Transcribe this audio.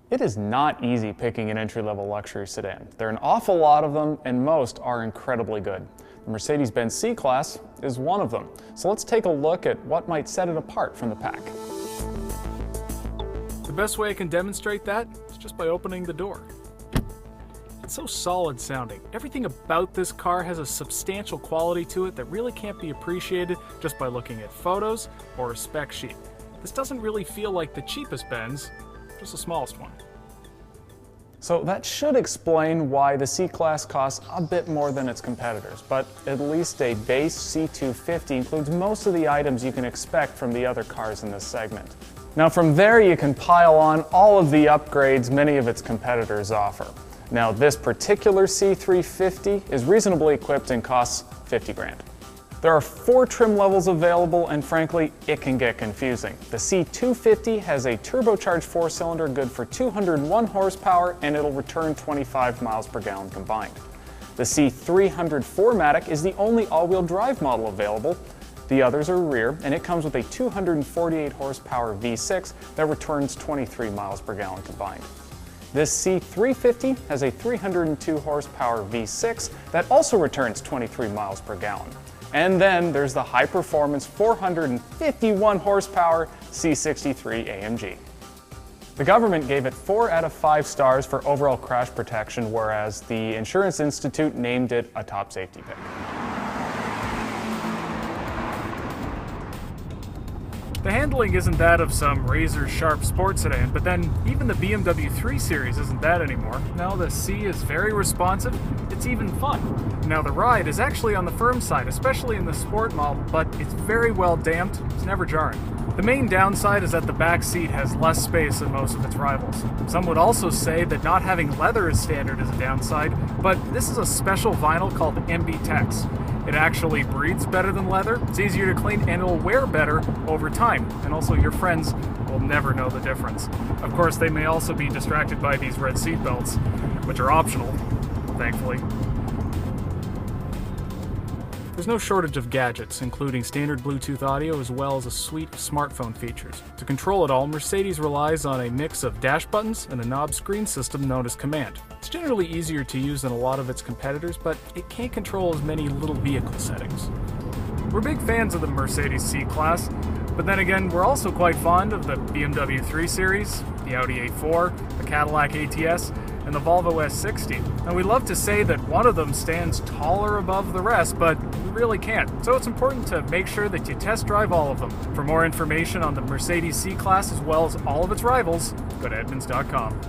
It is not easy picking an entry-level luxury sedan. There are an awful lot of them, and most are incredibly good. The Mercedes-Benz C-Class is one of them. So let's take a look at what might set it apart from the pack. The best way I can demonstrate that is just by opening the door. It's so solid sounding. Everything about this car has a substantial quality to it that really can't be appreciated just by looking at photos or a spec sheet. This doesn't really feel like the cheapest Benz, just the smallest one. So that should explain why the C-Class costs a bit more than its competitors, but at least a base C250 includes most of the items you can expect from the other cars in this segment. Now from there you can pile on all of the upgrades many of its competitors offer. Now this particular C350 is reasonably equipped and costs 50 grand. There are 4 trim levels available, and frankly, it can get confusing. The C250 has a turbocharged 4-cylinder good for 201 horsepower, and it'll return 25 miles per gallon combined. The C300 4MATIC is the only all-wheel drive model available. The others are rear, and it comes with a 248 horsepower V6 that returns 23 miles per gallon combined. This C350 has a 302 horsepower V6 that also returns 23 miles per gallon. And then there's the high-performance 451 horsepower C63 AMG. The government gave it 4 out of 5 stars for overall crash protection, whereas the Insurance Institute named it a top safety pick. The handling isn't that of some razor-sharp sports sedan, but then even the BMW 3 Series isn't that anymore. No, the C is very responsive, it's even fun. Now the ride is actually on the firm side, especially in the sport model, but it's very well damped, it's never jarring. The main downside is that the back seat has less space than most of its rivals. Some would also say that not having leather as standard is a downside, but this is a special vinyl called MB Tex. It actually breathes better than leather, it's easier to clean, and it'll wear better over time. And also your friends will never know the difference. Of course, they may also be distracted by these red seat belts, which are optional, thankfully. There's no shortage of gadgets, including standard Bluetooth audio as well as a suite of smartphone features. To control it all, Mercedes relies on a mix of dash buttons and a knob screen system known as Command. It's generally easier to use than a lot of its competitors, but it can't control as many little vehicle settings. We're big fans of the Mercedes C-Class, but then again, we're also quite fond of the BMW 3 Series, the Audi A4, the Cadillac ATS, and the Volvo S60. And we love to say that one of them stands taller above the rest, but we really can't. So it's important to make sure that you test drive all of them. For more information on the Mercedes C-Class as well as all of its rivals, go to Edmunds.com.